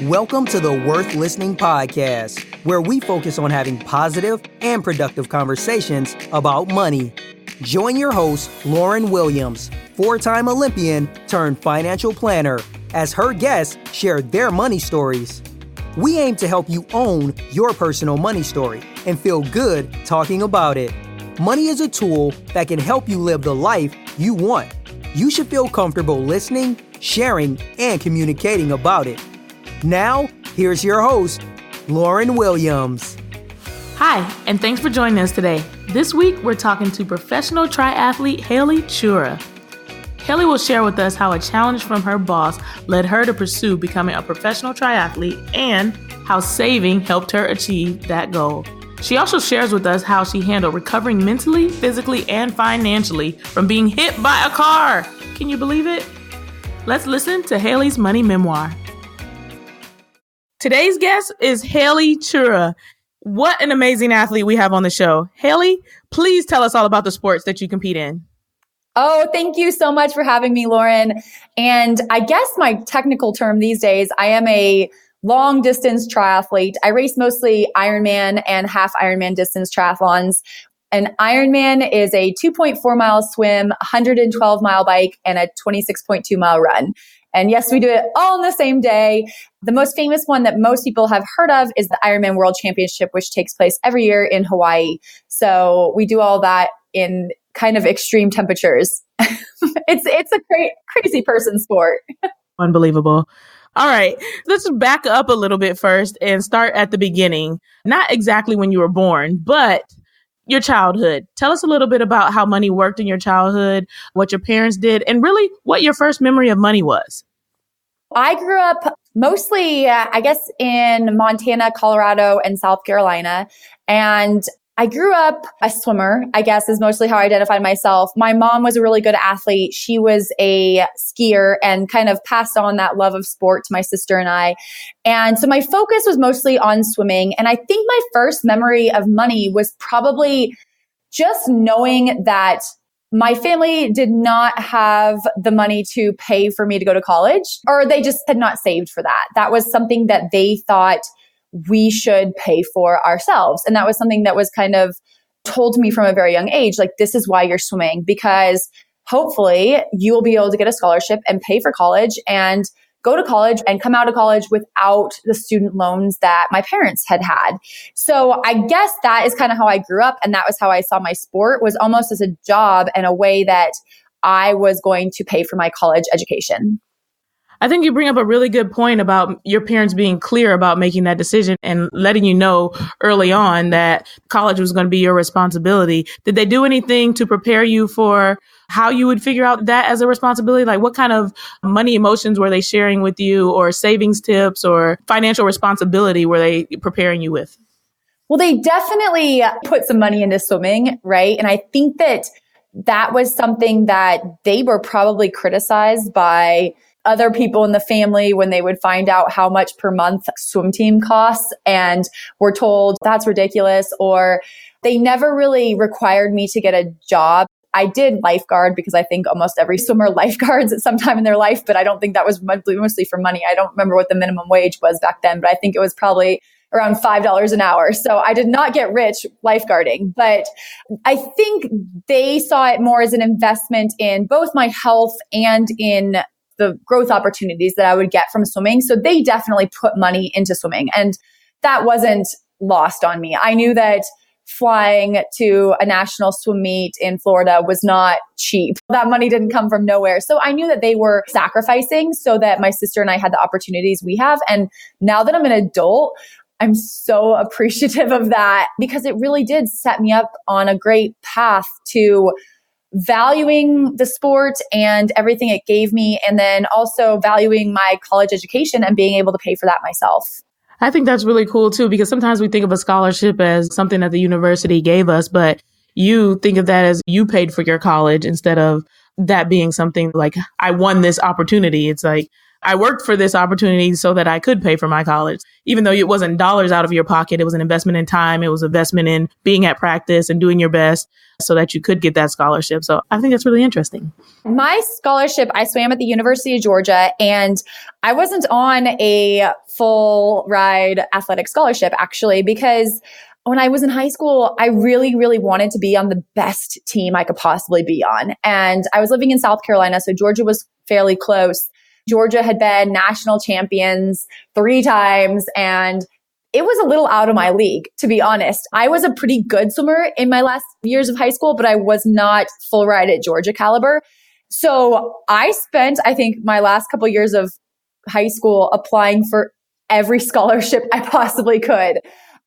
Welcome to the Worth Listening podcast, where we focus on having positive and productive conversations about money. Join your host, Lauren Williams, four-time Olympian turned financial planner, as her guests share their money stories. We aim to help you own your personal money story and feel good talking about it. Money is a tool that can help you live the life you want. You should feel comfortable listening, sharing, and communicating about it. Now, here's your host, Lauren Williams. Hi, and thanks for joining us today. This week, we're talking to professional triathlete Haley Chura. Haley will share with us how a challenge from her boss led her to pursue becoming a professional triathlete and how saving helped her achieve that goal. She also shares with us how she handled recovering mentally, physically, and financially from being hit by a car. Can you believe it? Let's listen to Haley's money memoir. Today's guest is Haley Chura. What an amazing athlete we have on the show. Haley, please tell us all about the sports that you compete in. Oh, thank you so much for having me, Lauren. And I guess my technical term these days, I am a long distance triathlete. I race mostly Ironman and half Ironman distance triathlons. An Ironman is a 2.4 mile swim, 112 mile bike, and a 26.2 mile run. And yes, we do it all in the same day. The most famous one that most people have heard of is the Ironman World Championship, which takes place every year in Hawaii. So we do all that in kind of extreme temperatures. It's a crazy person sport. Unbelievable. All right, let's back up a little bit first and start at the beginning. Not exactly when you were born, but your childhood. Tell us a little bit about how money worked in your childhood, what your parents did, and really what your first memory of money was. I grew up mostly, I guess, in Montana, Colorado, and South Carolina. And I grew up a swimmer, I guess, is mostly how I identified myself. My mom was a really good athlete. She was a skier and kind of passed on that love of sport to my sister and I. And so my focus was mostly on swimming. And I think my first memory of money was probably just knowing that my family did not have the money to pay for me to go to college, or they just had not saved for that. That was something that they thought we should pay for ourselves. And that was something that was kind of told to me from a very young age, like, this is why you're swimming, because hopefully you will be able to get a scholarship and pay for college and go to college and come out of college without the student loans that my parents had had. So I guess that is kind of how I grew up. And that was how I saw my sport, was almost as a job and a way that I was going to pay for my college education. I think you bring up a really good point about your parents being clear about making that decision and letting you know early on that college was going to be your responsibility. Did they do anything to prepare you for how you would figure out that as a responsibility? Like, what kind of money emotions were they sharing with you, or savings tips or financial responsibility were they preparing you with? Well, they definitely put some money into swimming, right? And I think that was something that they were probably criticized by other people in the family when they would find out how much per month swim team costs and were told that's ridiculous, or they never really required me to get a job. I did lifeguard because I think almost every swimmer lifeguards at some time in their life, but I don't think that was mostly for money. I don't remember what the minimum wage was back then, but I think it was probably around $5 an hour. So I did not get rich lifeguarding, but I think they saw it more as an investment in both my health and in the growth opportunities that I would get from swimming. So they definitely put money into swimming, and that wasn't lost on me. I knew that flying to a national swim meet in Florida was not cheap. That money didn't come from nowhere. So I knew that they were sacrificing so that my sister and I had the opportunities we have. And now that I'm an adult, I'm so appreciative of that, because it really did set me up on a great path to valuing the sport and everything it gave me, and then also valuing my college education and being able to pay for that myself. I think that's really cool too, because sometimes we think of a scholarship as something that the university gave us, but you think of that as you paid for your college instead of that being something like, I won this opportunity. It's like, I worked for this opportunity so that I could pay for my college. Even though it wasn't dollars out of your pocket, it was an investment in time. It was an investment in being at practice and doing your best so that you could get that scholarship. So I think that's really interesting. My scholarship, I swam at the University of Georgia, and I wasn't on a full ride athletic scholarship actually, because when I was in high school, I really, really wanted to be on the best team I could possibly be on. And I was living in South Carolina, so Georgia was fairly close. Georgia had been national champions 3 times, and it was a little out of my league, to be honest. I was a pretty good swimmer in my last years of high school, but I was not full ride at Georgia caliber. So I spent, I think, my last couple of years of high school applying for every scholarship I possibly could,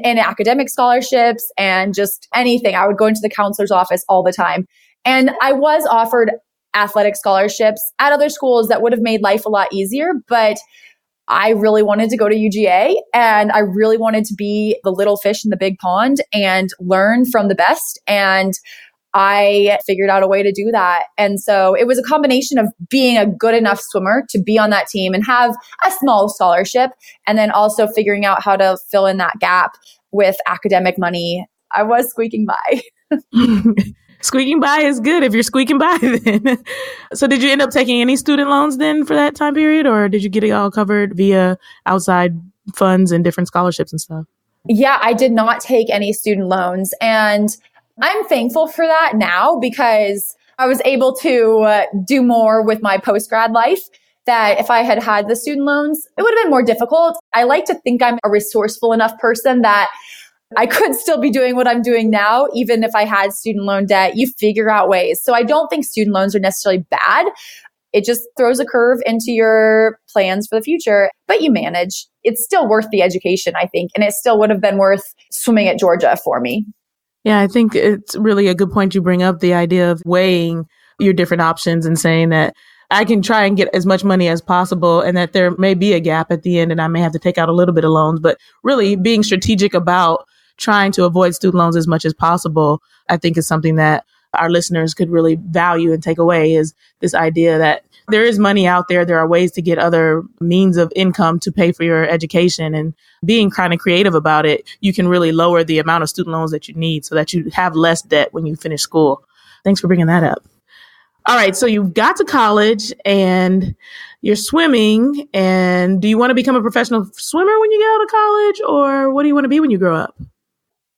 and academic scholarships and just anything. I would go into the counselor's office all the time. And I was offered athletic scholarships at other schools that would have made life a lot easier, but I really wanted to go to UGA, and I really wanted to be the little fish in the big pond and learn from the best. And I figured out a way to do that. And so it was a combination of being a good enough swimmer to be on that team and have a small scholarship, and then also figuring out how to fill in that gap with academic money. I was squeaking by. Squeaking by is good if you're squeaking by then. So did you end up taking any student loans then for that time period, or did you get it all covered via outside funds and different scholarships and stuff? Yeah, I did not take any student loans. And I'm thankful for that now, because I was able to do more with my post-grad life that if I had had the student loans, it would have been more difficult. I like to think I'm a resourceful enough person that I could still be doing what I'm doing now, even if I had student loan debt. You figure out ways. So I don't think student loans are necessarily bad. It just throws a curve into your plans for the future, but you manage. It's still worth the education, I think. And it still would have been worth swimming at Georgia for me. Yeah, I think it's really a good point you bring up, the idea of weighing your different options and saying that I can try and get as much money as possible, and that there may be a gap at the end and I may have to take out a little bit of loans, but really being strategic about trying to avoid student loans as much as possible, I think is something that our listeners could really value and take away, is this idea that there is money out there. There are ways to get other means of income to pay for your education, and being kind of creative about it, you can really lower the amount of student loans that you need so that you have less debt when you finish school. Thanks for bringing that up. All right. So you got to college and you're swimming, and do you want to become a professional swimmer when you get out of college, or what do you want to be when you grow up?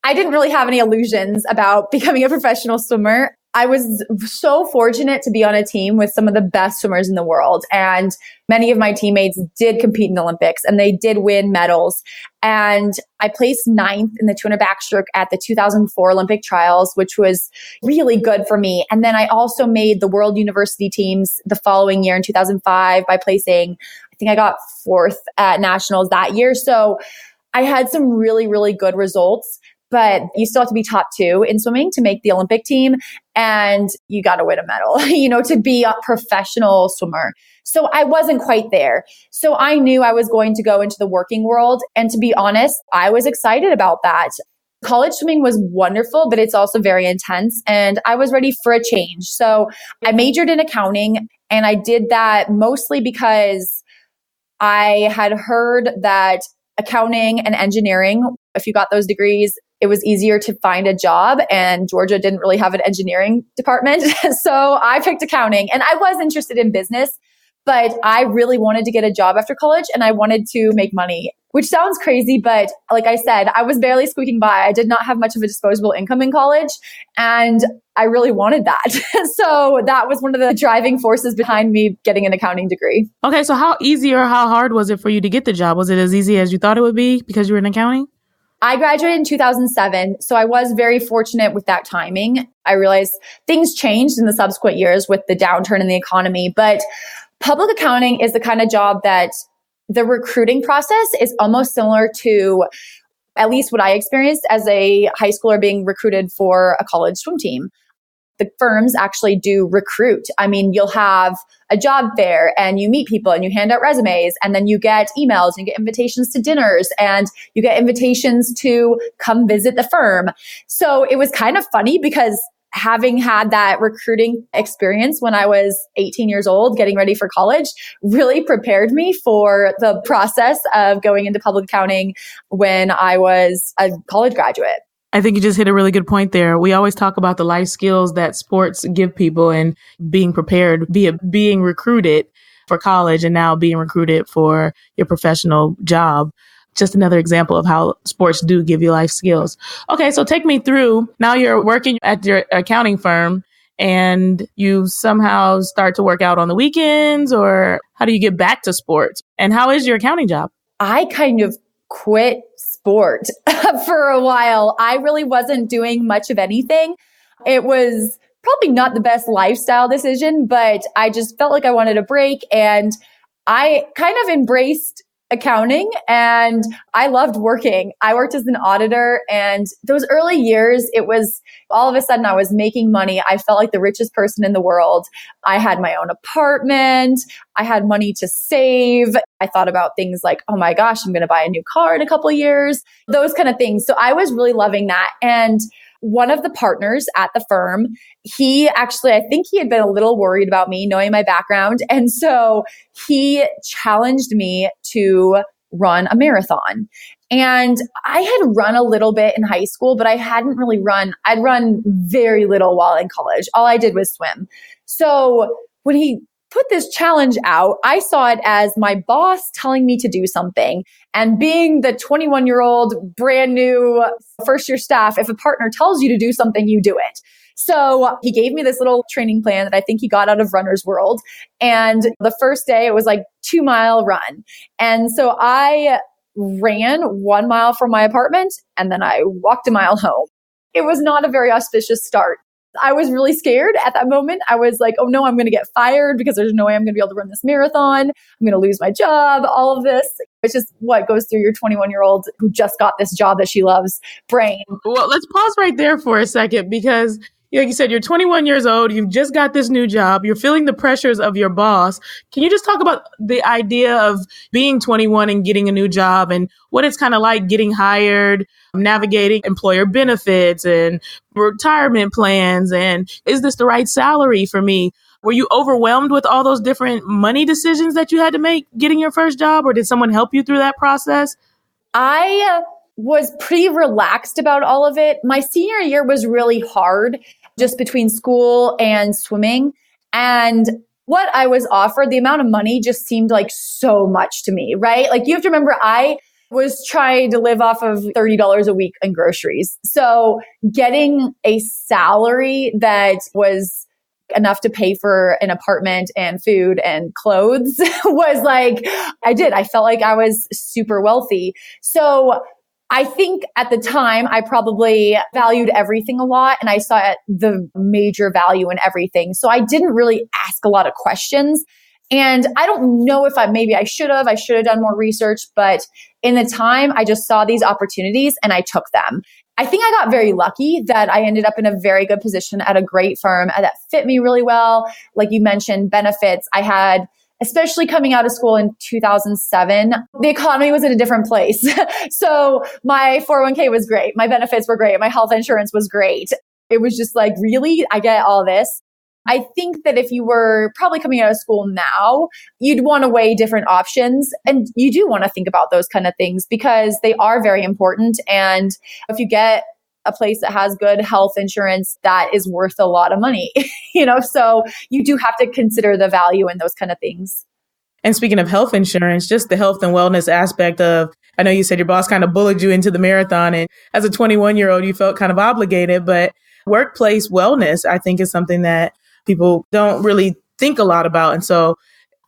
I didn't really have any illusions about becoming a professional swimmer. I was so fortunate to be on a team with some of the best swimmers in the world. And many of my teammates did compete in the Olympics, and they did win medals. And I placed 9th in the 200 backstroke at the 2004 Olympic trials, which was really good for me. And then I also made the World University teams the following year in 2005 by placing, I think I got 4th at nationals that year. So I had some really, really good results. But you still have to be top 2 in swimming to make the Olympic team, and you got to win a medal, to be a professional swimmer. So I wasn't quite there. So I knew I was going to go into the working world. And to be honest, I was excited about that. College swimming was wonderful, but it's also very intense, and I was ready for a change. So I majored in accounting, and I did that mostly because I had heard that accounting and engineering, if you got those degrees, it was easier to find a job, and Georgia didn't really have an engineering department. So I picked accounting, and I was interested in business, but I really wanted to get a job after college, and I wanted to make money, which sounds crazy. But like I said, I was barely squeaking by. I did not have much of a disposable income in college, and I really wanted that. So that was one of the driving forces behind me getting an accounting degree. Okay. So how easy or how hard was it for you to get the job? Was it as easy as you thought it would be because you were in accounting? I graduated in 2007, so I was very fortunate with that timing. I realized things changed in the subsequent years with the downturn in the economy, but public accounting is the kind of job that the recruiting process is almost similar to at least what I experienced as a high schooler being recruited for a college swim team. The firms actually do recruit. I mean, you'll have a job fair and you meet people and you hand out resumes, and then you get emails and you get invitations to dinners and you get invitations to come visit the firm. So it was kind of funny because having had that recruiting experience when I was 18 years old, getting ready for college, really prepared me for the process of going into public accounting when I was a college graduate. I think you just hit a really good point there. We always talk about the life skills that sports give people and being prepared via being recruited for college and now being recruited for your professional job. Just another example of how sports do give you life skills. Okay, so take me through. Now you're working at your accounting firm and you somehow start to work out on the weekends, or how do you get back to sports? And how is your accounting job? I kind of quit sport for a while. I really wasn't doing much of anything. It was probably not the best lifestyle decision, but I just felt like I wanted a break, and I kind of embraced accounting and I loved working. I worked as an auditor, and those early years, it was all of a sudden I was making money. I felt like the richest person in the world. I had my own apartment. I had money to save. I thought about things like, oh my gosh, I'm going to buy a new car in a couple of years, those kind of things. So I was really loving that. And one of the partners at the firm, I think he had been a little worried about me knowing my background. And so he challenged me to run a marathon. And I had run a little bit in high school, but I hadn't really I'd run very little while in college. All I did was swim. So when he put this challenge out, I saw it as my boss telling me to do something. And being the 21-year-old brand new first year staff, if a partner tells you to do something, you do it. So he gave me this little training plan that I think he got out of Runner's World. And the first day it was like 2-mile run. And so I ran 1 mile from my apartment and then I walked a mile home. It was not a very auspicious start. I was really scared at that moment. I was like, oh no, I'm going to get fired because there's no way I'm going to be able to run this marathon. I'm going to lose my job, all of this. It's just what goes through your 21-year-old who just got this job that she loves brain. Well, let's pause right there for a second because like you said, you're 21 years old. You've just got this new job. You're feeling the pressures of your boss. Can you just talk about the idea of being 21 and getting a new job and what it's kind of like getting hired, navigating employer benefits and retirement plans? And is this the right salary for me? Were you overwhelmed with all those different money decisions that you had to make getting your first job, or did someone help you through that process? I was pretty relaxed about all of it. My senior year was really hard, just between school and swimming. And what I was offered, the amount of money just seemed like so much to me, right? Like you have to remember, I was trying to live off of $30 a week in groceries. So getting a salary that was enough to pay for an apartment and food and clothes was like, I felt like I was super wealthy. So I think at the time, I probably valued everything a lot and I saw the major value in everything. So I didn't really ask a lot of questions. And I don't know if I should have done more research, but in the time I just saw these opportunities and I took them. I think I got very lucky that I ended up in a very good position at a great firm that fit me really well. Like you mentioned, benefits. I had, especially coming out of school in 2007, the economy was in a different place. So my 401k was great. My benefits were great. My health insurance was great. It was just like, really? I get all this. I think that if you were probably coming out of school now, you'd want to weigh different options. And you do want to think about those kind of things because they are very important. And if you get a place that has good health insurance, that is worth a lot of money, so you do have to consider the value in those kind of things. And speaking of health insurance, just the health and wellness aspect of, I know you said your boss kind of bullied you into the marathon, and as a 21-year-old, you felt kind of obligated, but workplace wellness, I think, is something that people don't really think a lot about. And so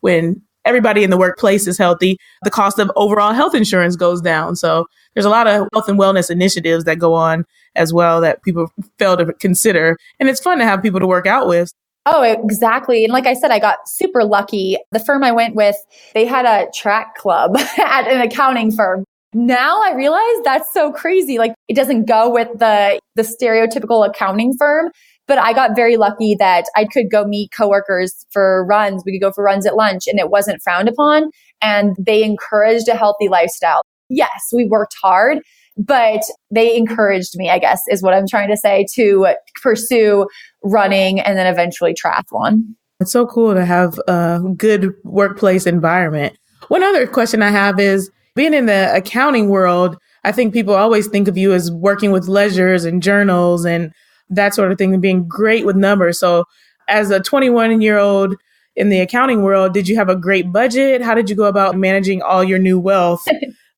when everybody in the workplace is healthy, the cost of overall health insurance goes down. So there's a lot of health and wellness initiatives that go on as well that people fail to consider. And it's fun to have people to work out with. Oh, exactly. And like I said, I got super lucky. The firm I went with, they had a track club at an accounting firm. Now I realize that's so crazy. Like it doesn't go with the stereotypical accounting firm. But I got very lucky that I could go meet coworkers for runs. We could go for runs at lunch and it wasn't frowned upon. And they encouraged a healthy lifestyle. Yes, we worked hard. but they encouraged me, I guess, is what I'm trying to say, to pursue running and then eventually triathlon. It's so cool to have a good workplace environment. One other question I have is, being in the accounting world, I think people always think of you as working with ledgers and journals and that sort of thing, and being great with numbers. So as a 21-year-old in the accounting world, did you have a great budget? How did you go about managing all your new wealth?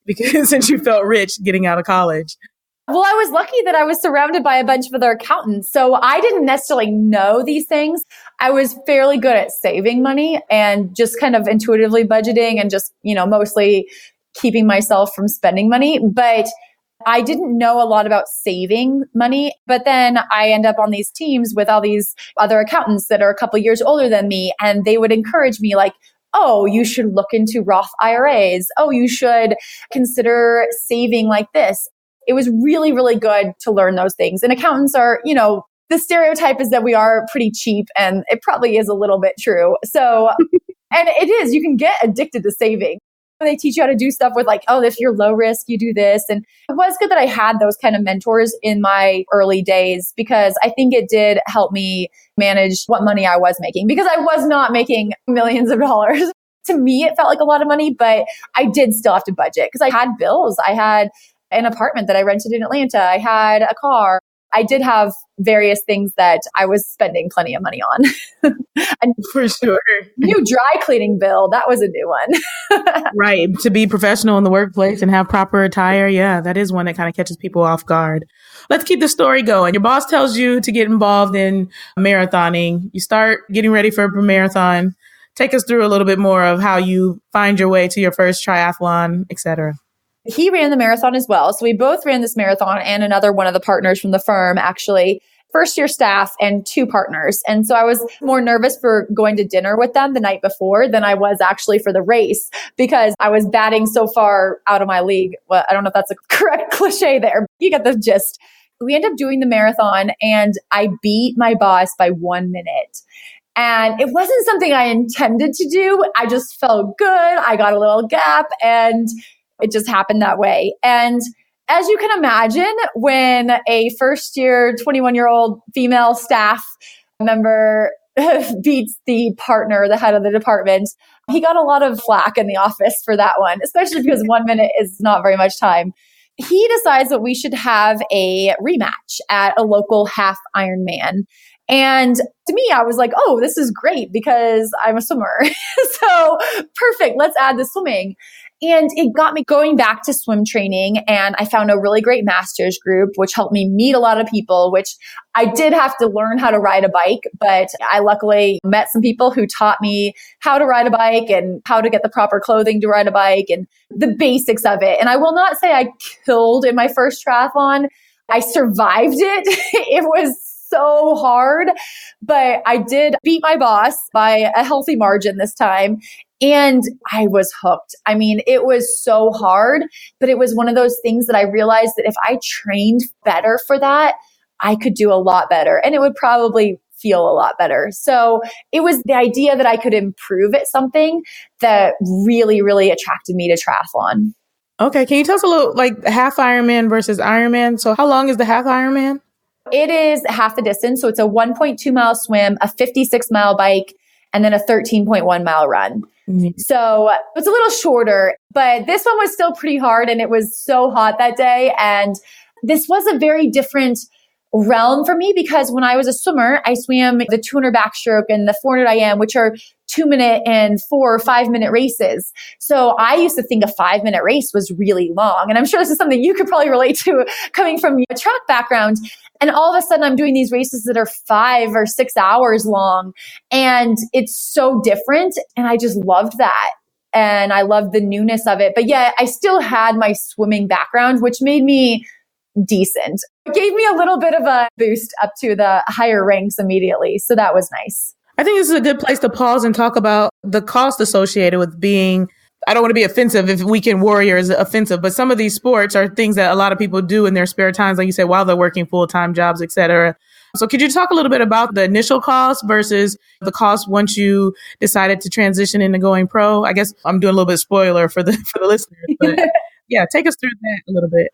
Because since you felt rich getting out of college. Well, I was lucky that I was surrounded by a bunch of other accountants. So I didn't necessarily know these things. I was fairly good at saving money and just kind of intuitively budgeting and just, mostly keeping myself from spending money. But I didn't know a lot about saving money. But then I end up on these teams with all these other accountants that are a couple years older than me. And they would encourage me like, oh, you should look into Roth IRAs. Oh, you should consider saving like this. It was really, really good to learn those things. And accountants are, the stereotype is that we are pretty cheap, and it probably is a little bit true. So, and it is, you can get addicted to saving. They teach you how to do stuff with like, oh, if you're low risk, you do this. And it was good that I had those kind of mentors in my early days, because I think it did help me manage what money I was making, because I was not making millions of dollars. To me, it felt like a lot of money, but I did still have to budget because I had bills. I had an apartment that I rented in Atlanta. I had a car. I did have various things that I was spending plenty of money on. And for sure. New dry cleaning bill. That was a new one. Right. To be professional in the workplace and have proper attire. Yeah, that is one that kind of catches people off guard. Let's keep the story going. Your boss tells you to get involved in marathoning. You start getting ready for a marathon. Take us through a little bit more of how you find your way to your first triathlon, et cetera. He ran the marathon as well. So we both ran this marathon, and another one of the partners from the firm, actually, first year staff and 2 partners. And so I was more nervous for going to dinner with them the night before than I was actually for the race, because I was batting so far out of my league. Well, I don't know if that's a correct cliche there. You get the gist. We ended up doing the marathon, and I beat my boss by 1 minute. And it wasn't something I intended to do. I just felt good. I got a little gap, and it just happened that way. And as you can imagine, when a first year, 21-year-old female staff member beats the partner, the head of the department, he got a lot of flack in the office for that one, especially because 1 minute is not very much time. He decides that we should have a rematch at a local half Ironman. And to me, I was like, oh, this is great because I'm a swimmer. So perfect. Let's add the swimming. And it got me going back to swim training. And I found a really great master's group, which helped me meet a lot of people, which I did have to learn how to ride a bike. But I luckily met some people who taught me how to ride a bike and how to get the proper clothing to ride a bike and the basics of it. And I will not say I killed in my first triathlon. I survived it. It was so hard, but I did beat my boss by a healthy margin this time. And I was hooked. I mean, it was so hard, but it was one of those things that I realized that if I trained better for that, I could do a lot better, and it would probably feel a lot better. So it was the idea that I could improve at something that really, really attracted me to triathlon. Okay. Can you tell us a little, like, half Ironman versus Ironman? So how long is the half Ironman? It is half the distance. So it's a 1.2 mile swim, a 56 mile bike, and then a 13.1 mile run. Mm-hmm. So it's a little shorter, but this one was still pretty hard, and it was so hot that day. And this was a very different realm for me, because when I was a swimmer, I swam the 200 backstroke and the 400 IM, which are 2-minute and 4 or 5-minute races. So I used to think a 5-minute race was really long. And I'm sure this is something you could probably relate to coming from a track background. And all of a sudden I'm doing these races that are 5 or 6 hours long, and it's so different. And I just loved that. And I loved the newness of it. But yet I still had my swimming background, which made me decent. It gave me a little bit of a boost up to the higher ranks immediately. So that was nice. I think this is a good place to pause and talk about the cost associated with being, I don't want to be offensive if weekend warrior is offensive, but some of these sports are things that a lot of people do in their spare times, like you said, while they're working full-time jobs, et cetera. So could you talk a little bit about the initial cost versus the cost once you decided to transition into going pro? I guess I'm doing a little bit of spoiler for the listeners, but yeah, take us through that a little bit.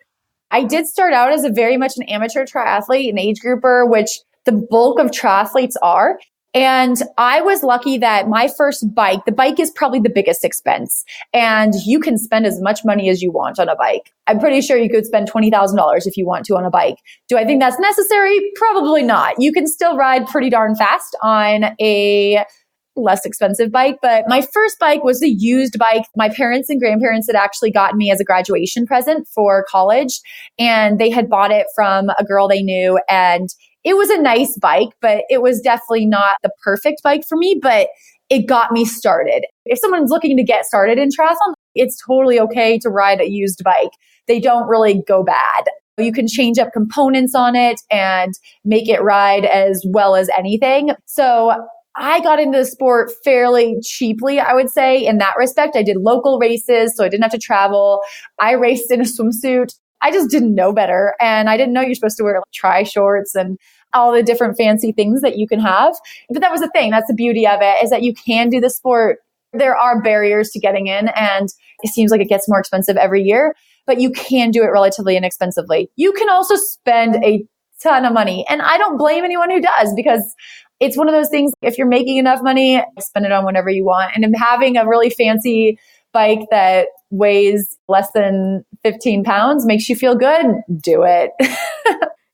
I did start out as a very much an amateur triathlete, an age grouper, which the bulk of triathletes are. And I was lucky that my first bike, the bike is probably the biggest expense. And you can spend as much money as you want on a bike. I'm pretty sure you could spend $20,000 if you want to on a bike. Do I think that's necessary? Probably not. You can still ride pretty darn fast on a less expensive bike. But my first bike was a used bike. My parents and grandparents had actually gotten me as a graduation present for college. And they had bought it from a girl they knew. And it was a nice bike, but it was definitely not the perfect bike for me, but it got me started. If someone's looking to get started in triathlon, it's totally okay to ride a used bike. They don't really go bad. You can change up components on it and make it ride as well as anything. So I got into the sport fairly cheaply, I would say, in that respect. I did local races, so I didn't have to travel. I raced in a swimsuit. I just didn't know better. And I didn't know you're supposed to wear tri shorts and all the different fancy things that you can have. But that was the thing. That's the beauty of it, is that you can do the sport. There are barriers to getting in, and it seems like it gets more expensive every year, but you can do it relatively inexpensively. You can also spend a ton of money. And I don't blame anyone who does, because it's one of those things. If you're making enough money, spend it on whatever you want. And having a really fancy bike that weighs less than 15 pounds makes you feel good, do it.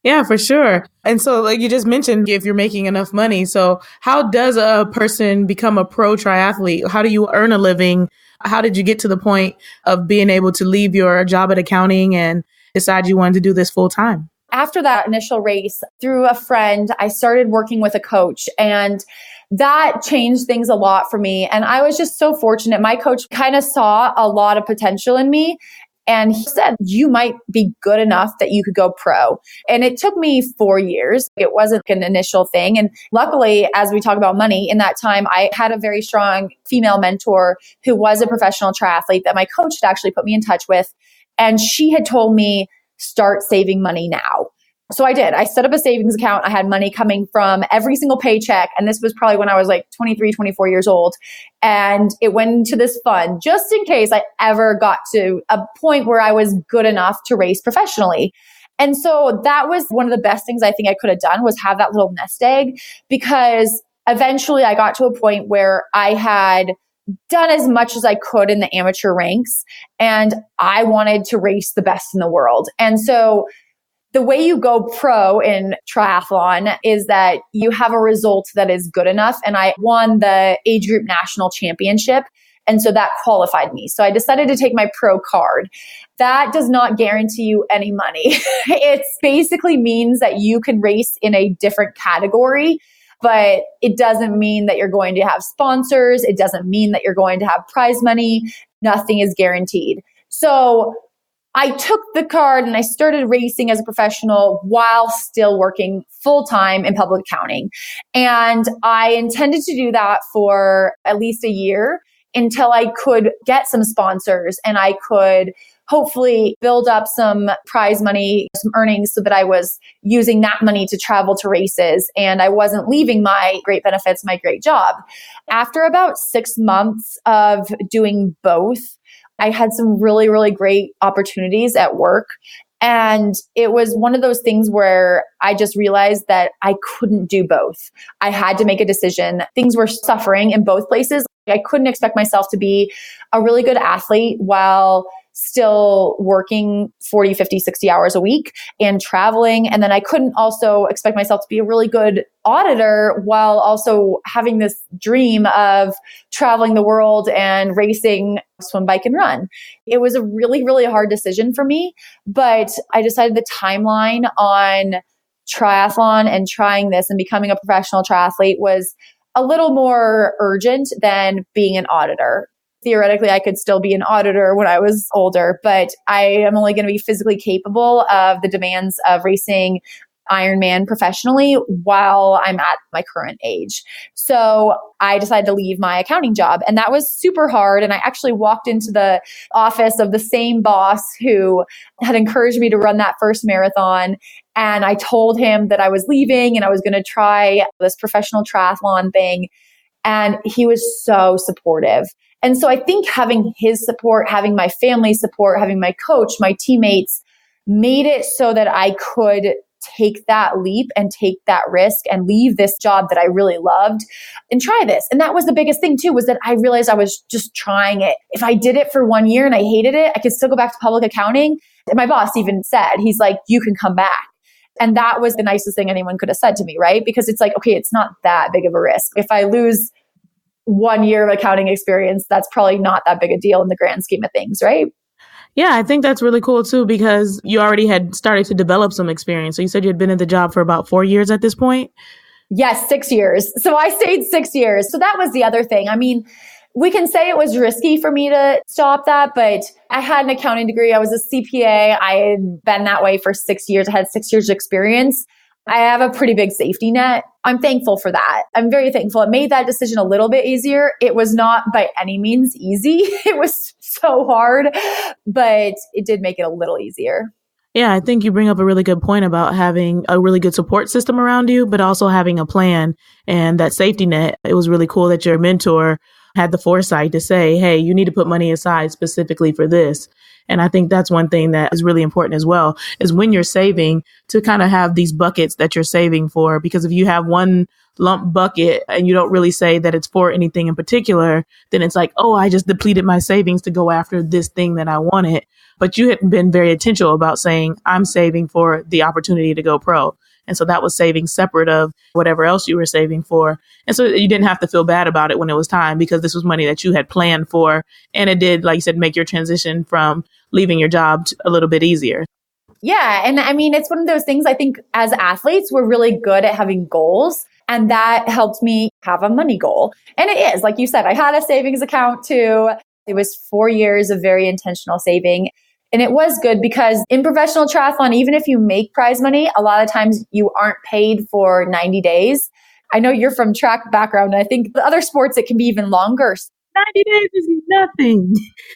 Yeah, for sure. And so like you just mentioned, if you're making enough money. So how does a person become a pro triathlete? How do you earn a living? How did you get to the point of being able to leave your job at accounting and decide you wanted to do this full time? After that initial race, through a friend, I started working with a coach, and that changed things a lot for me. And I was just so fortunate. My coach kind of saw a lot of potential in me. And he said, you might be good enough that you could go pro. And it took me 4 years. It wasn't an initial thing. And luckily, as we talk about money, in that time, I had a very strong female mentor who was a professional triathlete that my coach had actually put me in touch with. And she had told me, start saving money now. So I did. I set up a savings account. I had money coming from every single paycheck. And this was probably when I was like 23, 24 years old. And it went into this fund just in case I ever got to a point where I was good enough to race professionally. And so that was one of the best things I think I could have done, was have that little nest egg, because eventually I got to a point where I had done as much as I could in the amateur ranks, and I wanted to race the best in the world. And so the way you go pro in triathlon is that you have a result that is good enough. And I won the age group national championship. And so that qualified me. So I decided to take my pro card. That does not guarantee you any money. It basically means that you can race in a different category, but it doesn't mean that you're going to have sponsors. It doesn't mean that you're going to have prize money. Nothing is guaranteed. So I took the card and I started racing as a professional while still working full-time in public accounting. And I intended to do that for at least a year until I could get some sponsors and I could hopefully build up some prize money, some earnings, so that I was using that money to travel to races and I wasn't leaving my great benefits, my great job. After about 6 months of doing both, I had some really, really great opportunities at work. And it was one of those things where I just realized that I couldn't do both. I had to make a decision. Things were suffering in both places. I couldn't expect myself to be a really good athlete while still working 40, 50, 60 hours a week and traveling. And then I couldn't also expect myself to be a really good auditor while also having this dream of traveling the world and racing, swim, bike, and run. It was a really, really hard decision for me, but I decided the timeline on triathlon and trying this and becoming a professional triathlete was a little more urgent than being an auditor. Theoretically, I could still be an auditor when I was older, but I am only going to be physically capable of the demands of racing Ironman professionally while I'm at my current age. So I decided to leave my accounting job, and that was super hard. And I actually walked into the office of the same boss who had encouraged me to run that first marathon. And I told him that I was leaving and I was going to try this professional triathlon thing. And he was so supportive. And so I think having his support, having my family's support, having my coach, my teammates, made it so that I could take that leap and take that risk and leave this job that I really loved and try this. And that was the biggest thing too, was that I realized I was just trying it. If I did it for 1 year and I hated it, I could still go back to public accounting. And my boss even said, he's like, you can come back. And that was the nicest thing anyone could have said to me, right? Because it's like, okay, it's not that big of a risk. If I lose 1 year of accounting experience, that's probably not that big a deal in the grand scheme of things, right? Yeah, I think that's really cool too, because you already had started to develop some experience. So you said you had been in the job for about 4 years at this point? Yes, 6 years. So I stayed 6 years. So that was the other thing. I mean, we can say it was risky for me to stop that, but I had an accounting degree. I was a CPA. I had been that way for 6 years. I had 6 years of experience. I have a pretty big safety net. I'm thankful for that. I'm very thankful. It made that decision a little bit easier. It was not by any means easy. It was so hard, but it did make it a little easier. Yeah, I think you bring up a really good point about having a really good support system around you, but also having a plan and that safety net. It was really cool that your mentor had the foresight to say, hey, you need to put money aside specifically for this. And I think that's one thing that is really important as well, is when you're saving to kind of have these buckets that you're saving for. Because if you have one lump bucket and you don't really say that it's for anything in particular, then it's like, oh, I just depleted my savings to go after this thing that I wanted. But you had been very intentional about saying, I'm saving for the opportunity to go pro. And so that was saving separate of whatever else you were saving for. And so you didn't have to feel bad about it when it was time, because this was money that you had planned for. And it did, like you said, make your transition from leaving your job a little bit easier. Yeah. And I mean, it's one of those things, I think as athletes, we're really good at having goals. And that helped me have a money goal. And it is, like you said, I had a savings account too. It was 4 years of very intentional saving. And it was good because in professional triathlon, even if you make prize money, a lot of times you aren't paid for 90 days. I know you're from track background, and I think the other sports, it can be even longer. 90 days is nothing.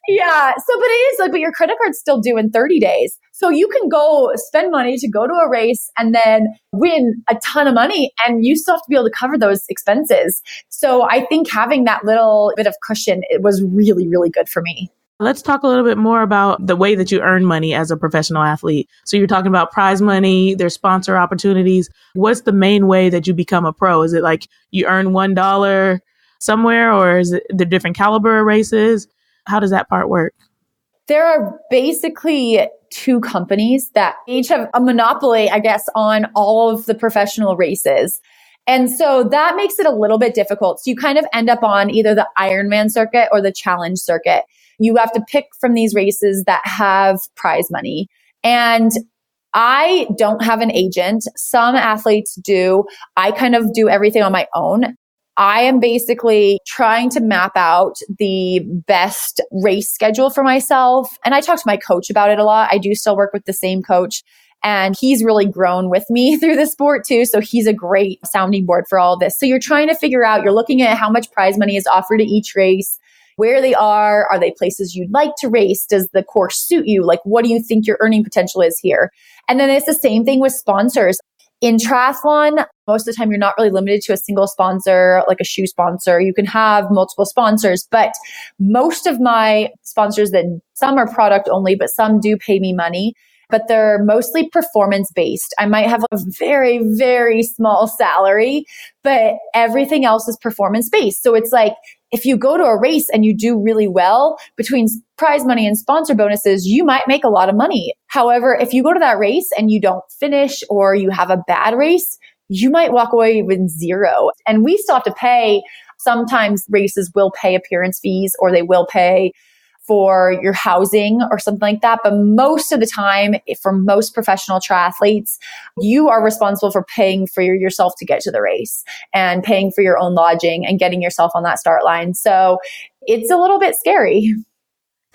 Yeah. So, but it is like, but your credit card's still due in 30 days. So you can go spend money to go to a race and then win a ton of money, and you still have to be able to cover those expenses. So I think having that little bit of cushion, it was really, really good for me. Let's talk a little bit more about the way that you earn money as a professional athlete. So you're talking about prize money, there's sponsor opportunities. What's the main way that you become a pro? Is it like you earn $1 somewhere, or is it the different caliber races? How does that part work? There are basically two companies that each have a monopoly, I guess, on all of the professional races. And so that makes it a little bit difficult. So you kind of end up on either the Ironman circuit or the challenge circuit. You have to pick from these races that have prize money. And I don't have an agent. Some athletes do. I kind of do everything on my own. I am basically trying to map out the best race schedule for myself. And I talk to my coach about it a lot. I do still work with the same coach, and he's really grown with me through the sport too. So he's a great sounding board for all of this. So you're trying to figure out, you're looking at how much prize money is offered at each race, where they are they places you'd like to race? Does the course suit you? Like, what do you think your earning potential is here? And then it's the same thing with sponsors. In triathlon, most of the time, you're not really limited to a single sponsor, like a shoe sponsor. You can have multiple sponsors, but most of my sponsors, that some are product only, but some do pay me money, but they're mostly performance based. I might have a very, very small salary, but everything else is performance based. So it's like, if you go to a race and you do really well, between prize money and sponsor bonuses, you might make a lot of money. However, if you go to that race and you don't finish, or you have a bad race, you might walk away with zero. And we still have to pay. Sometimes races will pay appearance fees, or they will pay for your housing or something like that. But most of the time, for most professional triathletes, you are responsible for paying for yourself to get to the race and paying for your own lodging and getting yourself on that start line. So it's a little bit scary.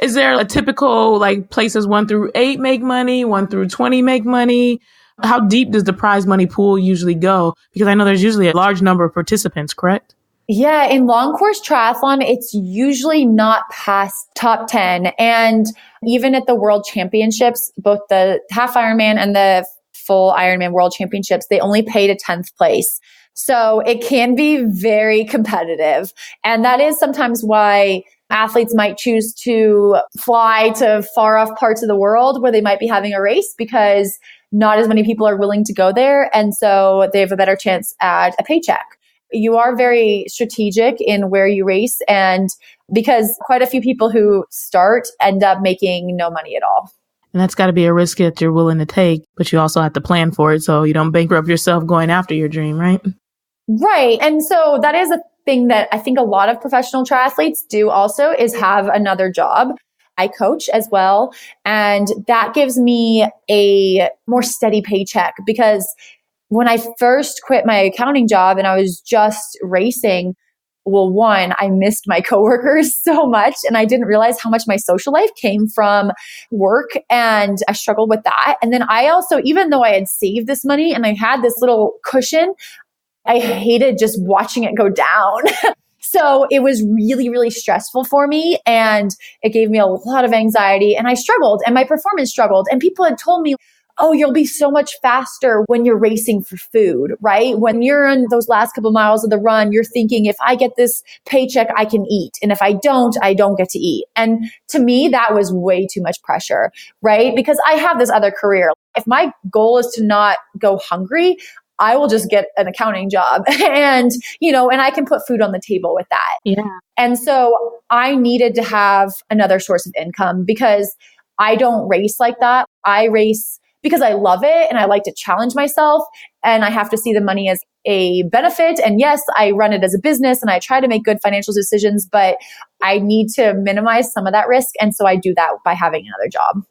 Is there a typical, like, places 1 through 8 make money, 1 through 20 make money? How deep does the prize money pool usually go? Because I know there's usually a large number of participants, correct? Yeah, in long course triathlon, it's usually not past top 10. And even at the world championships, both the half Ironman and the full Ironman world championships, they only pay to 10th place. So it can be very competitive. And that is sometimes why athletes might choose to fly to far off parts of the world where they might be having a race, because not as many people are willing to go there. And so they have a better chance at a paycheck. You are very strategic in where you race, and because quite a few people who start end up making no money at all. And that's got to be a risk that you're willing to take, but you also have to plan for it so you don't bankrupt yourself going after your dream, right? Right. And so that is a thing that I think a lot of professional triathletes do also, is have another job. I coach as well. And that gives me a more steady paycheck, because when I first quit my accounting job and I was just racing, well, one, I missed my coworkers so much, and I didn't realize how much my social life came from work, and I struggled with that. And then I also, even though I had saved this money and I had this little cushion, I hated just watching it go down. So it was really, really stressful for me, and it gave me a lot of anxiety, and I struggled, and my performance struggled. And people had told me, oh, you'll be so much faster when you're racing for food, right? When you're in those last couple miles of the run, you're thinking, if I get this paycheck, I can eat. And if I don't get to eat. And to me, that was way too much pressure, right? Because I have this other career. If my goal is to not go hungry, I will just get an accounting job and I can put food on the table with that. Yeah. And so I needed to have another source of income, because I don't race like that. I race because I love it and I like to challenge myself, and I have to see the money as a benefit. And yes, I run it as a business and I try to make good financial decisions, but I need to minimize some of that risk. And so I do that by having another job.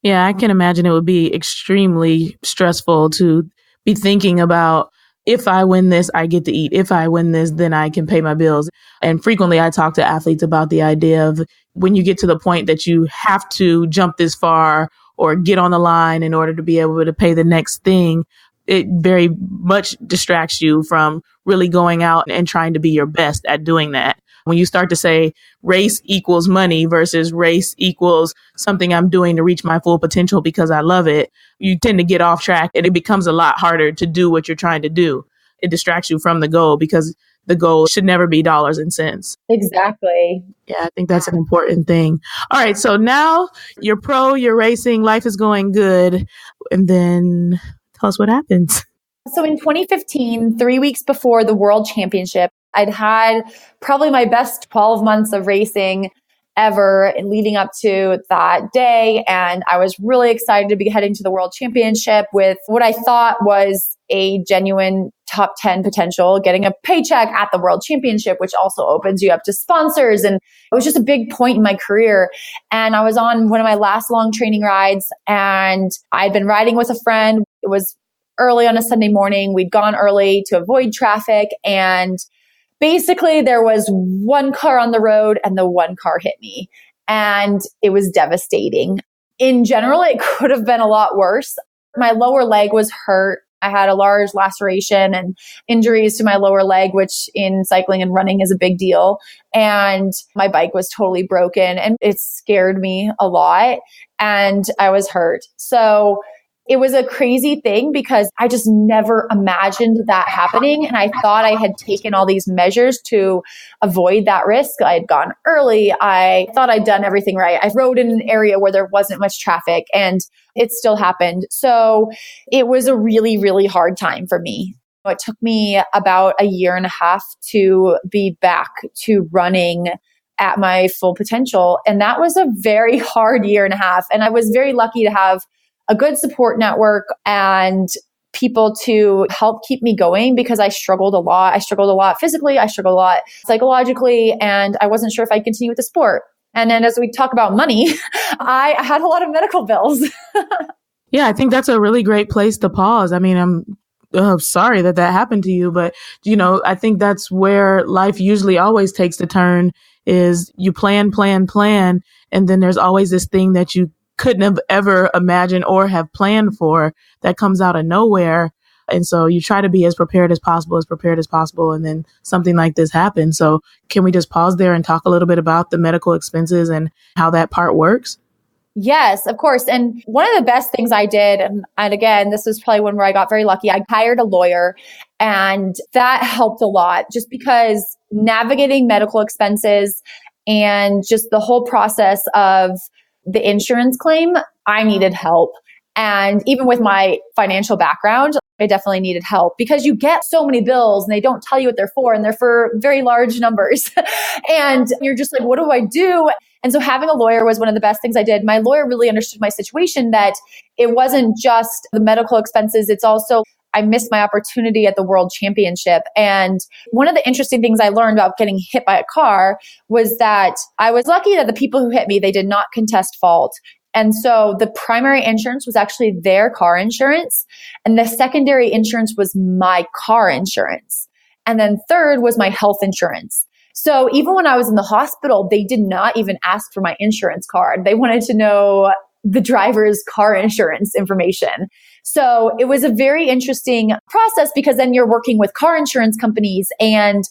Yeah, I can imagine it would be extremely stressful to be thinking about, if I win this, I get to eat. If I win this, then I can pay my bills. And frequently I talk to athletes about the idea of, when you get to the point that you have to jump this far or get on the line in order to be able to pay the next thing, it very much distracts you from really going out and trying to be your best at doing that. When you start to say race equals money versus race equals something I'm doing to reach my full potential because I love it, you tend to get off track, and it becomes a lot harder to do what you're trying to do. It distracts you from the goal, because the goal should never be dollars and cents. Exactly. Yeah, I think that's an important thing. All right. So now you're pro, you're racing, life is going good. And then tell us what happens. So in 2015, 3 weeks before the World Championship, I'd had probably my best 12 months of racing ever leading up to that day. And I was really excited to be heading to the World Championship with what I thought was a genuine top 10 potential, getting a paycheck at the World Championship, which also opens you up to sponsors. And it was just a big point in my career. And I was on one of my last long training rides, and I'd been riding with a friend. It was early on a Sunday morning. We'd gone early to avoid traffic, and basically there was one car on the road and the one car hit me, and it was devastating. In general, it could have been a lot worse. My lower leg was hurt. I had a large laceration and injuries to my lower leg, which in cycling and running is a big deal. And my bike was totally broken, and it scared me a lot, and I was hurt. So it was a crazy thing, because I just never imagined that happening. And I thought I had taken all these measures to avoid that risk. I had gone early. I thought I'd done everything right. I rode in an area where there wasn't much traffic, and it still happened. So it was a really, really hard time for me. It took me about a year and a half to be back to running at my full potential. And that was a very hard year and a half. And I was very lucky to have a good support network and people to help keep me going, because I struggled a lot. I struggled a lot physically. I struggled a lot psychologically, and I wasn't sure if I'd continue with the sport. And then as we talk about money, I had a lot of medical bills. Yeah, I think that's a really great place to pause. I mean, I'm sorry that happened to you, but I think that's where life usually always takes a turn, is you plan, and then there's always this thing that you couldn't have ever imagined or have planned for that comes out of nowhere. And so you try to be as prepared as possible. And then something like this happens. So can we just pause there and talk a little bit about the medical expenses and how that part works? Yes, of course. And one of the best things I did, and again, this was probably one where I got very lucky. I hired a lawyer and that helped a lot just because navigating medical expenses and just the whole process of the insurance claim, I needed help. And even with my financial background, I definitely needed help because you get so many bills and they don't tell you what they're for and they're for very large numbers. And you're just like, what do I do? And so having a lawyer was one of the best things I did. My lawyer really understood my situation, that it wasn't just the medical expenses. It's also, I missed my opportunity at the World Championship. And one of the interesting things I learned about getting hit by a car was that I was lucky that the people who hit me, they did not contest fault. And so the primary insurance was actually their car insurance. And the secondary insurance was my car insurance. And then third was my health insurance. So even when I was in the hospital, they did not even ask for my insurance card. They wanted to know the driver's car insurance information. So it was a very interesting process because then you're working with car insurance companies, and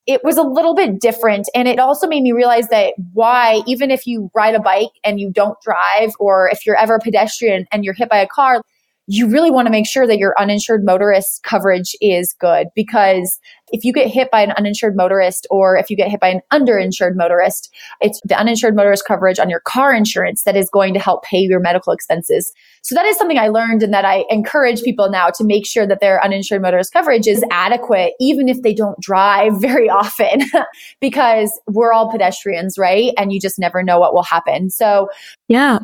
it was a little bit different. And it also made me realize that why, even if you ride a bike and you don't drive, or if you're ever a pedestrian and you're hit by a car, you really want to make sure that your uninsured motorist coverage is good, because if you get hit by an uninsured motorist, or if you get hit by an underinsured motorist, it's the uninsured motorist coverage on your car insurance that is going to help pay your medical expenses. So that is something I learned, and that I encourage people now to make sure that their uninsured motorist coverage is adequate, even if they don't drive very often, because we're all pedestrians, right? And you just never know what will happen. So yeah,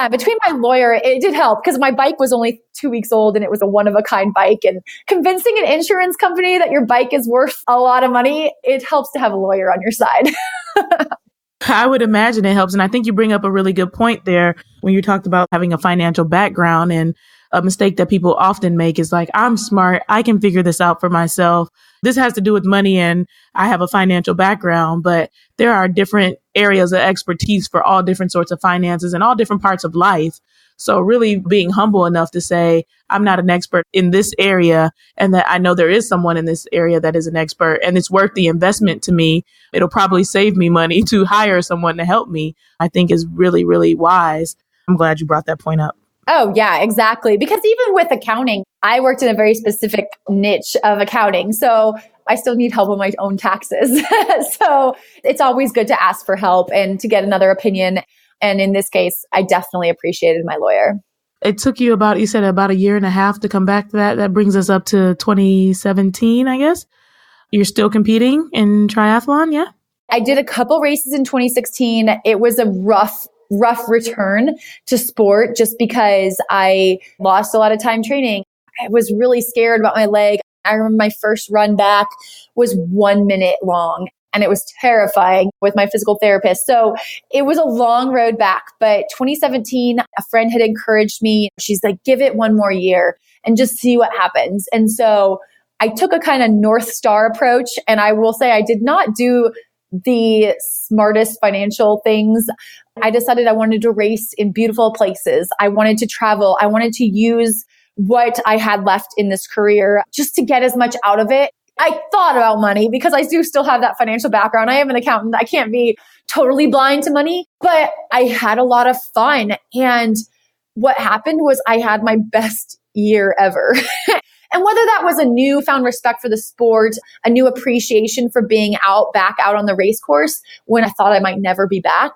between my lawyer, it did help because my bike was only 2 weeks old and it was a one-of-a-kind bike. And convincing an insurance company that your bike is worth a lot of money, it helps to have a lawyer on your side. I would imagine it helps. And I think you bring up a really good point there when you talked about having a financial background. And a mistake that people often make is like, I'm smart, I can figure this out for myself. This has to do with money and I have a financial background, but there are different areas of expertise for all different sorts of finances and all different parts of life. So really being humble enough to say, I'm not an expert in this area, and that I know there is someone in this area that is an expert and it's worth the investment to me. It'll probably save me money to hire someone to help me, I think is really, really wise. I'm glad you brought that point up. Oh, yeah, exactly. Because even with accounting, I worked in a very specific niche of accounting. So I still need help with my own taxes. So it's always good to ask for help and to get another opinion. And in this case, I definitely appreciated my lawyer. It took you you said about a year and a half to come back to that. That brings us up to 2017, I guess. You're still competing in triathlon, yeah? I did a couple races in 2016. It was a rough return to sport just because I lost a lot of time training. I was really scared about my leg. I remember my first run back was 1 minute long, and it was terrifying with my physical therapist. So it was a long road back. But 2017, a friend had encouraged me. She's like, give it one more year and just see what happens. And so I took a kind of North Star approach. And I will say I did not do the smartest financial things. I decided I wanted to race in beautiful places. I wanted to travel. I wanted to use what I had left in this career just to get as much out of it. I thought about money because I do still have that financial background. I am an accountant. I can't be totally blind to money, but I had a lot of fun. And what happened was I had my best year ever. And whether that was a newfound respect for the sport, a new appreciation for being back out on the race course when I thought I might never be back,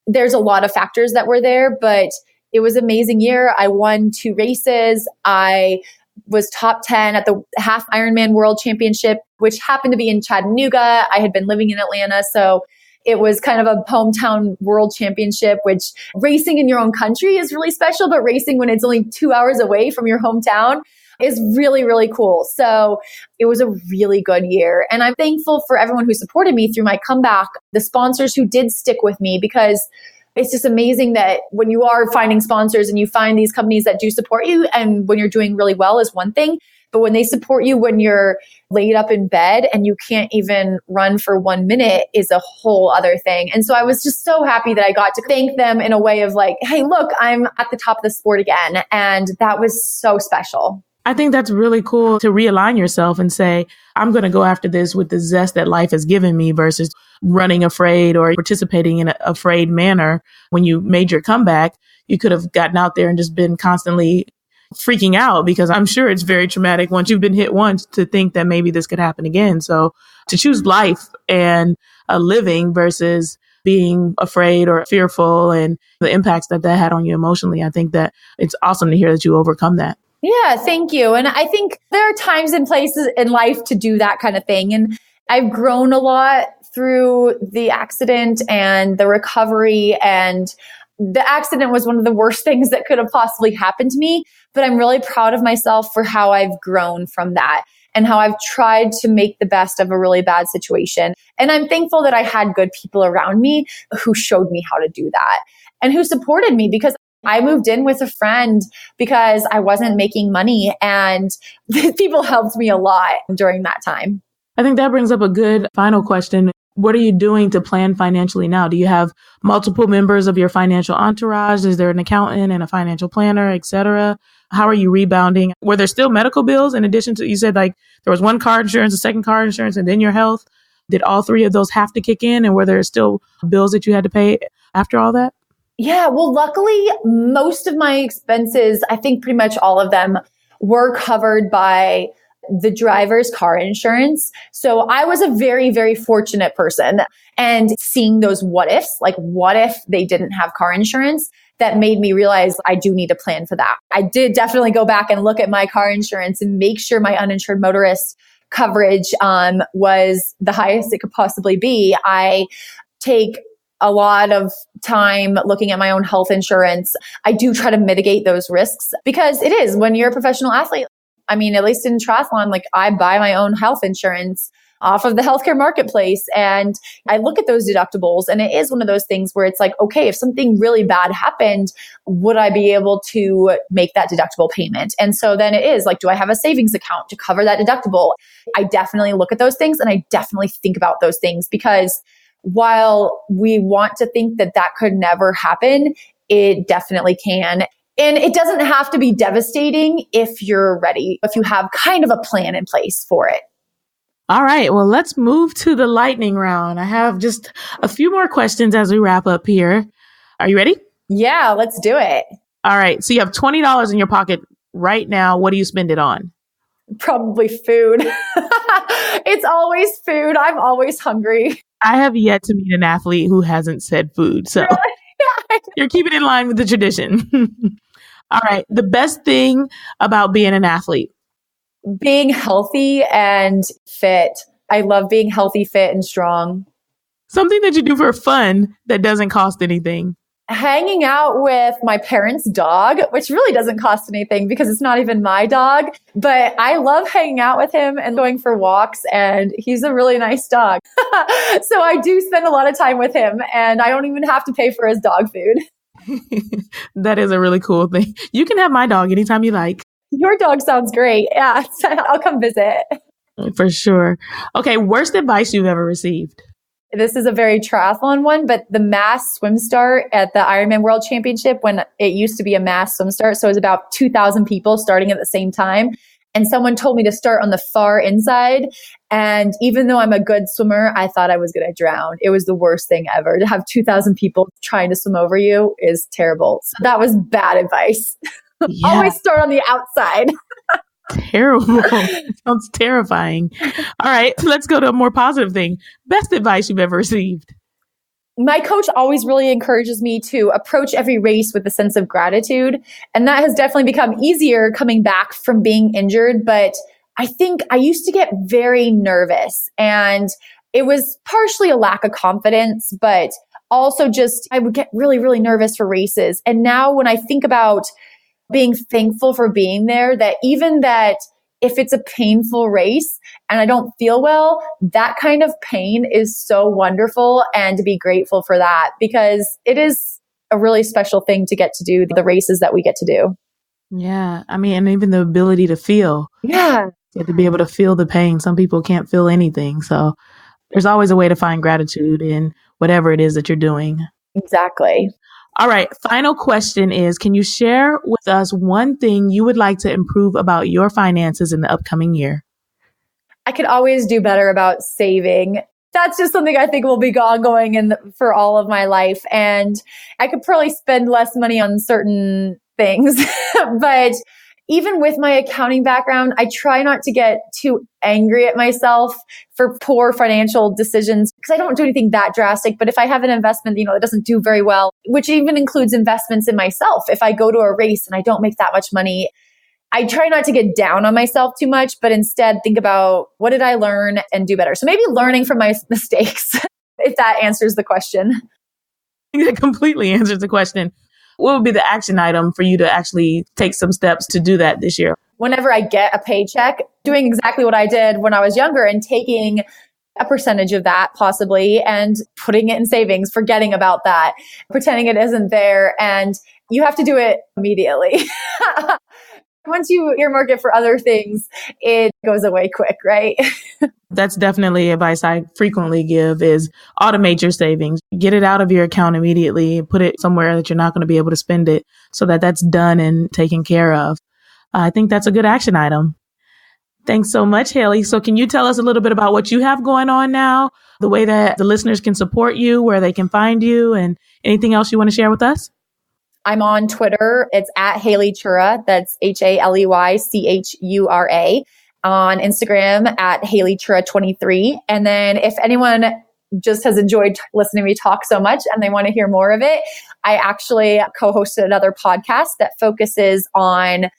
there's a lot of factors that were there, but it was an amazing year. I won 2 races. I was top 10 at the half Ironman World Championship, which happened to be in Chattanooga. I had been living in Atlanta, so it was kind of a hometown world championship, which racing in your own country is really special, but racing when it's only 2 hours away from your hometown is really, really cool. So it was a really good year. And I'm thankful for everyone who supported me through my comeback, the sponsors who did stick with me, because it's just amazing that when you are finding sponsors and you find these companies that do support you, and when you're doing really well is one thing, but when they support you when you're laid up in bed and you can't even run for 1 minute is a whole other thing. And so I was just so happy that I got to thank them in a way of like, hey, look, I'm at the top of the sport again. And that was so special. I think that's really cool to realign yourself and say, I'm going to go after this with the zest that life has given me versus running afraid or participating in an afraid manner. When you made your comeback, you could have gotten out there and just been constantly freaking out, because I'm sure it's very traumatic once you've been hit once to think that maybe this could happen again. So to choose life and living versus being afraid or fearful and the impacts that that had on you emotionally, I think that it's awesome to hear that you overcome that. Yeah, thank you. And I think there are times and places in life to do that kind of thing. And I've grown a lot through the accident and the recovery. And the accident was one of the worst things that could have possibly happened to me. But I'm really proud of myself for how I've grown from that and how I've tried to make the best of a really bad situation. And I'm thankful that I had good people around me who showed me how to do that and who supported me, because I moved in with a friend because I wasn't making money, and people helped me a lot during that time. I think that brings up a good final question. What are you doing to plan financially now? Do you have multiple members of your financial entourage? Is there an accountant and a financial planner, et cetera? How are you rebounding? Were there still medical bills in addition to, you said like there was one car insurance, a second car insurance, and then your health? Did all three of those have to kick in? And were there still bills that you had to pay after all that? Yeah, well, luckily, most of my expenses, I think pretty much all of them, were covered by the driver's car insurance. So I was a very, very fortunate person. And seeing those what ifs, like what if they didn't have car insurance, that made me realize I do need a plan for that. I did definitely go back and look at my car insurance and make sure my uninsured motorist coverage was the highest it could possibly be. I take a lot of time looking at my own health insurance. I do try to mitigate those risks, because it is, when you're a professional athlete, I mean, at least in triathlon, like I buy my own health insurance off of the healthcare marketplace. And I look at those deductibles, and it is one of those things where it's like, okay, if something really bad happened, would I be able to make that deductible payment? And so then it is like, do I have a savings account to cover that deductible? I definitely look at those things, and I definitely think about those things, because while we want to think that that could never happen, it definitely can. And it doesn't have to be devastating if you're ready, if you have kind of a plan in place for it. All right. Well, let's move to the lightning round. I have just a few more questions as we wrap up here. Are you ready? Yeah, let's do it. All right. So you have $20 in your pocket right now. What do you spend it on? Probably food. It's always food. I'm always hungry. I have yet to meet an athlete who hasn't said food. So you're keeping in line with the tradition. All right. The best thing about being an athlete? Being healthy and fit. I love being healthy, fit, and strong. Something that you do for fun that doesn't cost anything? Hanging out with my parents' dog, which really doesn't cost anything because it's not even my dog, but I love hanging out with him and going for walks, and he's a really nice dog. So I do spend a lot of time with him, and I don't even have to pay for his dog food. That is a really cool thing. You can have my dog anytime you like. Your dog sounds great. Yeah, I'll come visit. For sure. Okay, worst advice you've ever received? This is a very triathlon one, but the mass swim start at the Ironman World Championship, when it used to be a mass swim start. So it was about 2,000 people starting at the same time. And someone told me to start on the far inside. And even though I'm a good swimmer, I thought I was going to drown. It was the worst thing ever. To have 2,000 people trying to swim over you is terrible. So that was bad advice. Yeah. Always start on the outside. Terrible. Sounds terrifying. All right, let's go to a more positive thing. Best advice you've ever received? My coach always really encourages me to approach every race with a sense of gratitude. And that has definitely become easier coming back from being injured. But I think I used to get very nervous, and it was partially a lack of confidence, but also just I would get really, really nervous for races. And now when I think about being thankful for being there, that even that if it's a painful race and I don't feel well, that kind of pain is so wonderful, and to be grateful for that, because it is a really special thing to get to do the races that we get to do. Yeah. I mean, and even the ability to feel. Yeah. To be able to feel the pain. Some people can't feel anything. So there's always a way to find gratitude in whatever it is that you're doing. Exactly. All right. Final question is, can you share with us one thing you would like to improve about your finances in the upcoming year? I could always do better about saving. That's just something I think will be ongoing for all of my life. And I could probably spend less money on certain things. But even with my accounting background, I try not to get too angry at myself for poor financial decisions because I don't do anything that drastic. But if I have an investment, that doesn't do very well, which even includes investments in myself, if I go to a race and I don't make that much money, I try not to get down on myself too much, but instead think about what did I learn and do better. So maybe learning from my mistakes, if that answers the question. That completely answers the question. What would be the action item for you to actually take some steps to do that this year? Whenever I get a paycheck, doing exactly what I did when I was younger and taking a percentage of that possibly and putting it in savings, forgetting about that, pretending it isn't there. And you have to do it immediately. Once you earmark it for other things, it goes away quick, right? That's definitely advice I frequently give is automate your savings. Get it out of your account immediately. Put it somewhere that you're not going to be able to spend it so that that's done and taken care of. I think that's a good action item. Thanks so much, Haley. So can you tell us a little bit about what you have going on now, the way that the listeners can support you, where they can find you, and anything else you want to share with us? I'm on Twitter. It's at Haley Chura. That's HALEYCHURA. On Instagram at Haley Chura 23. And then if anyone just has enjoyed listening to me talk so much and they want to hear more of it, I actually co-hosted another podcast that focuses on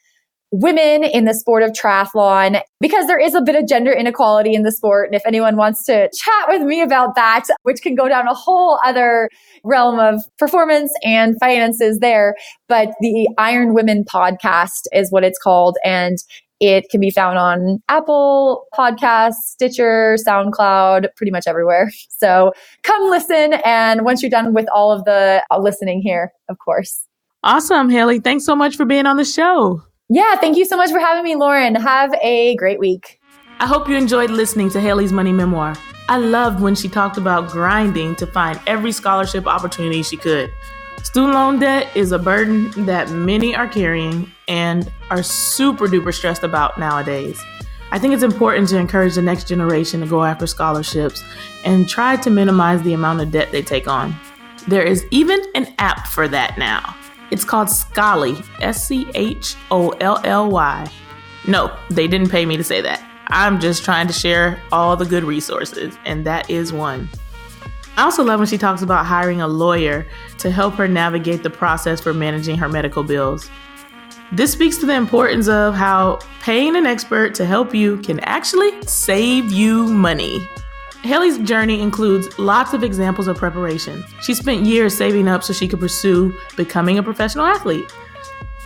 women in the sport of triathlon because there is a bit of gender inequality in the sport. And if anyone wants to chat with me about that, which can go down a whole other realm of performance and finances there, but the Iron Women podcast is what it's called. And it can be found on Apple Podcasts, Stitcher, SoundCloud, pretty much everywhere. So come listen. And once you're done with all of the listening here, of course. Awesome, Haley. Thanks so much for being on the show. Yeah, thank you so much for having me, Lauren. Have a great week. I hope you enjoyed listening to Haley's Money Memoir. I loved when she talked about grinding to find every scholarship opportunity she could. Student loan debt is a burden that many are carrying and are super duper stressed about nowadays. I think it's important to encourage the next generation to go after scholarships and try to minimize the amount of debt they take on. There is even an app for that now. It's called Scholly, SCHOLLY. No, they didn't pay me to say that. I'm just trying to share all the good resources, and that is one. I also love when she talks about hiring a lawyer to help her navigate the process for managing her medical bills. This speaks to the importance of how paying an expert to help you can actually save you money. Haley's journey includes lots of examples of preparation. She spent years saving up so she could pursue becoming a professional athlete.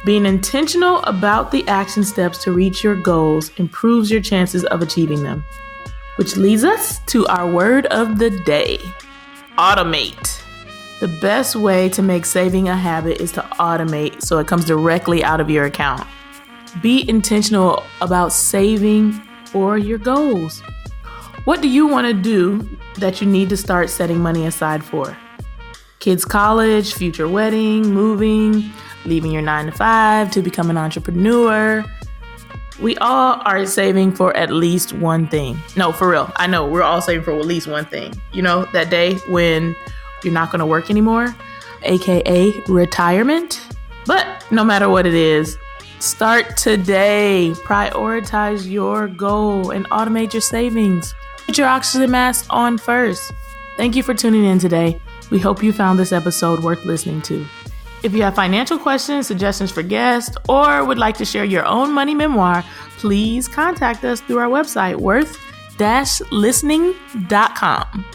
Being intentional about the action steps to reach your goals improves your chances of achieving them. Which leads us to our word of the day. Automate. The best way to make saving a habit is to automate so it comes directly out of your account. Be intentional about saving for your goals. What do you want to do that you need to start setting money aside for? Kids' college, future wedding, moving, leaving your 9-to-5 to become an entrepreneur. We all are saving for at least one thing. No, for real. I know we're all saving for at least one thing. You know, that day when you're not going to work anymore, AKA retirement. But no matter what it is, start today. Prioritize your goal and automate your savings. Put your oxygen mask on first. Thank you for tuning in today. We hope you found this episode worth listening to. If you have financial questions, suggestions for guests, or would like to share your own money memoir, please contact us through our website, worth-listening.com.